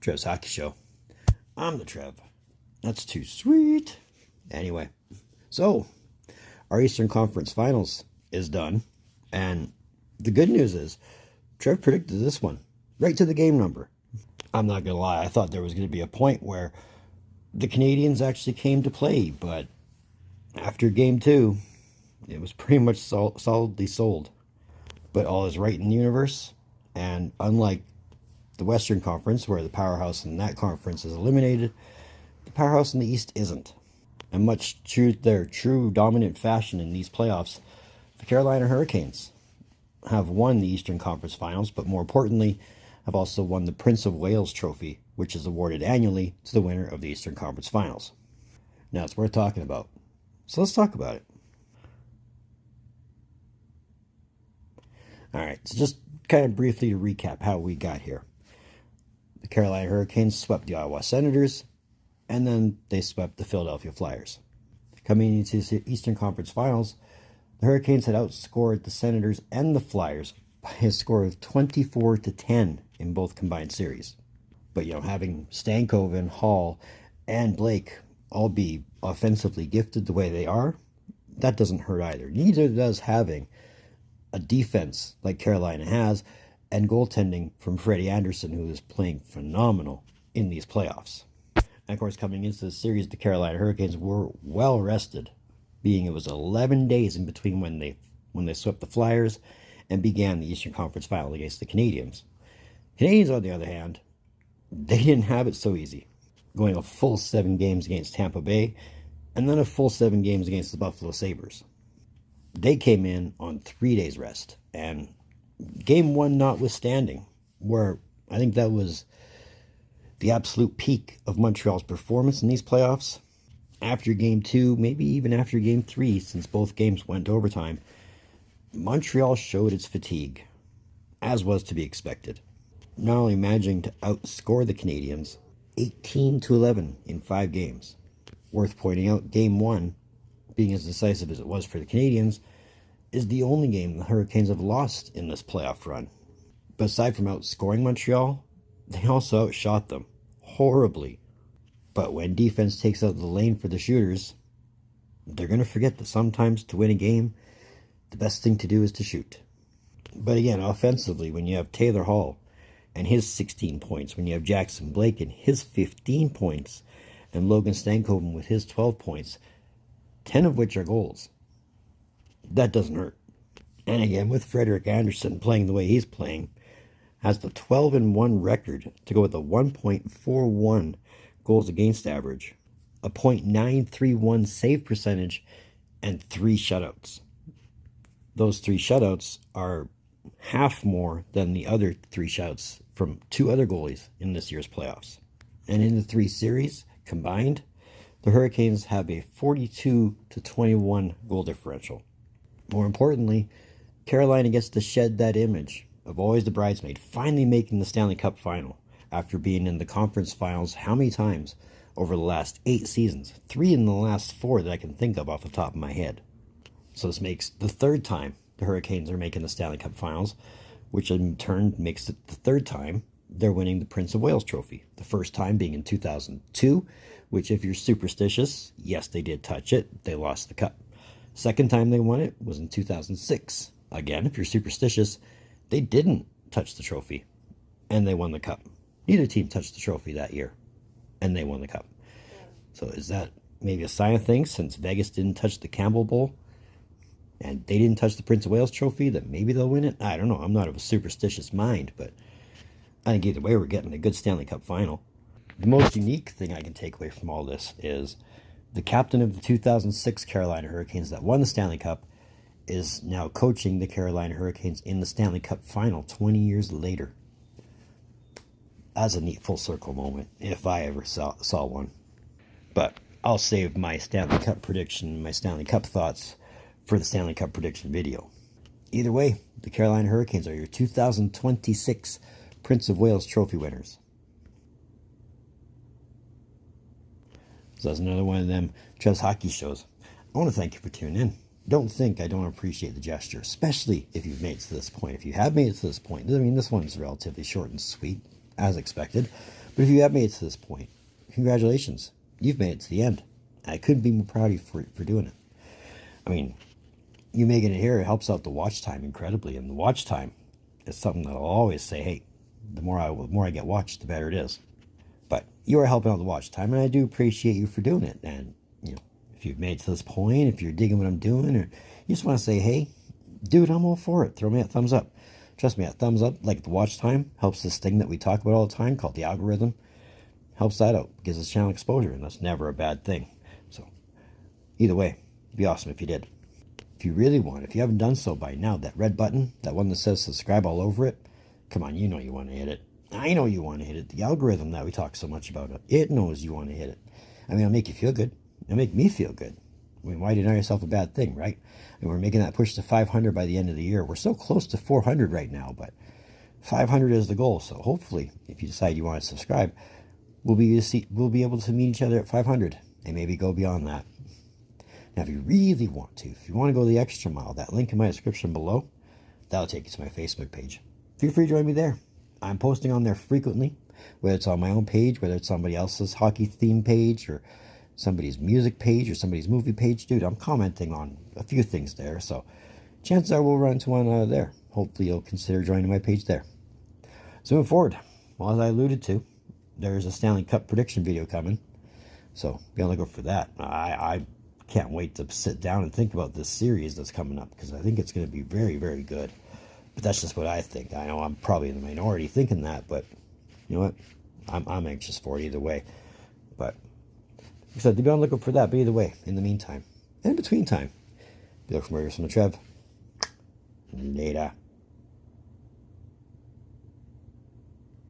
Trev's Hockey Show. I'm the Trev. That's too sweet. Anyway, so our Eastern Conference Finals is done, and the good news is Trev predicted this one right to the game number. I'm not gonna lie, I thought there was gonna be a point where the Canadiens actually came to play, but after game 2, it was pretty much solidly sold. But all is right in the universe, and unlike the Western Conference, where the powerhouse in that conference is eliminated, the powerhouse in the East isn't. And much to their true dominant fashion in these playoffs, the Carolina Hurricanes have won the Eastern Conference Finals, but more importantly, have also won the Prince of Wales Trophy, which is awarded annually to the winner of the Eastern Conference Finals. Now, it's worth talking about. So let's talk about it. Alright, so just kind of briefly to recap how we got here. The Carolina Hurricanes swept the Ottawa Senators, and then they swept the Philadelphia Flyers. Coming into the Eastern Conference Finals, the Hurricanes had outscored the Senators and the Flyers by a score of 24-10 in both combined series. But, having Stankoven, Hall, and Blake all be offensively gifted the way they are, that doesn't hurt either. Neither does having a defense like Carolina has, and goaltending from Freddie Anderson, who is playing phenomenal in these playoffs. And of course, coming into the series, the Carolina Hurricanes were well rested, being it was 11 days in between when they swept the Flyers and began the Eastern Conference Final against the Canadiens. Canadiens, on the other hand, they didn't have it so easy, going a full 7 games against Tampa Bay, and then a full 7 games against the Buffalo Sabres. They came in on 3 days rest, and game 1 notwithstanding, where I think that was the absolute peak of Montreal's performance in these playoffs, after game 2, maybe even after game 3, since both games went to overtime, Montreal showed its fatigue, as was to be expected. Not only managing to outscore the Canadiens 18-11 in 5 games. Worth pointing out, game 1, being as decisive as it was for the Canadiens, is the only game the Hurricanes have lost in this playoff run. But aside from outscoring Montreal, they also outshot them horribly. But when defense takes out the lane for the shooters, they're going to forget that sometimes to win a game, the best thing to do is to shoot. But again, offensively, when you have Taylor Hall and his 16 points, when you have Jackson Blake and his 15 points, and Logan Stankoven with his 12 points, 10 of which are goals, that doesn't hurt. And again, with Frederik Andersen playing the way he's playing, has the 12-1 record to go with a 1.41 goals against average, a .931 save percentage, and 3 shutouts. Those 3 shutouts are half more than the other 3 shutouts from 2 other goalies in this year's playoffs. And in the 3 series combined, the Hurricanes have a 42-21 goal differential. More importantly, Carolina gets to shed that image of always the bridesmaid, finally making the Stanley Cup Final after being in the conference finals how many times over the last 8 seasons? 3 in the last 4 that I can think of off the top of my head. So this makes the 3rd time the Hurricanes are making the Stanley Cup Finals, which in turn makes it the 3rd time they're winning the Prince of Wales Trophy. The first time being in 2002, which if you're superstitious, yes, they did touch it. They lost the cup. Second time they won it was in 2006. Again, if you're superstitious, they didn't touch the trophy, and they won the cup. Neither team touched the trophy that year, and they won the cup. So is that maybe a sign of things, since Vegas didn't touch the Campbell Bowl, and they didn't touch the Prince of Wales Trophy, that maybe they'll win it? I don't know. I'm not of a superstitious mind, but I think either way we're getting a good Stanley Cup Final. The most unique thing I can take away from all this is the captain of the 2006 Carolina Hurricanes that won the Stanley Cup is now coaching the Carolina Hurricanes in the Stanley Cup Final 20 years later. That's a neat full circle moment, if I ever saw one. But I'll save my Stanley Cup prediction, my Stanley Cup thoughts for the Stanley Cup prediction video. Either way, the Carolina Hurricanes are your 2026 Prince of Wales Trophy winners. So that's another one of them Trev's Hockey shows. I want to thank you for tuning in. Don't think I don't appreciate the gesture, especially if you've made it to this point. If you have made it to this point, I mean, this one's relatively short and sweet, as expected, But if you have made it to this point, congratulations. You've made it to the end. I couldn't be more proud of you for doing it. I mean, you making it here, it helps out the watch time incredibly. And the watch time is something that I'll always say, hey, the more I get watched, the better it is. But you are helping out the watch time, and I do appreciate you for doing it. And, if you've made it to this point, if you're digging what I'm doing, or you just want to say, hey, dude, I'm all for it. Throw me a thumbs up. Trust me, a thumbs up, like the watch time, helps this thing that we talk about all the time called the algorithm. Helps that out. Gives us channel exposure, and that's never a bad thing. So, either way, it'd be awesome if you did. If you really want, if you haven't done so by now, that red button, that one that says subscribe all over it, come on, you know you want to hit it. I know you want to hit it. The algorithm that we talk so much about, it knows you want to hit it. I mean, it'll make you feel good. It'll make me feel good. I mean, why deny yourself a bad thing, right? And we're making that push to 500 by the end of the year. We're so close to 400 right now, but 500 is the goal. So hopefully, if you decide you want to subscribe, we'll be able to meet each other at 500 and maybe go beyond that. Now, if you really want to, if you want to go the extra mile, that link in my description below, that'll take you to my Facebook page. Feel free to join me there. I'm posting on there frequently, whether it's on my own page, whether it's somebody else's hockey theme page, or somebody's music page, or somebody's movie page. Dude, I'm commenting on a few things there, so chances are we'll run into one there. Hopefully you'll consider joining my page there. So moving forward, well, as I alluded to, there's a Stanley Cup prediction video coming, so be on the lookout for that. I can't wait to sit down and think about this series that's coming up, because I think it's going to be very, very good. But that's just what I think. I know I'm probably in the minority thinking that, but you know what? I'm anxious for it either way. But like I said, be on the lookout for that. But either way, in the meantime, and in between time, be looking for some Trev. Later.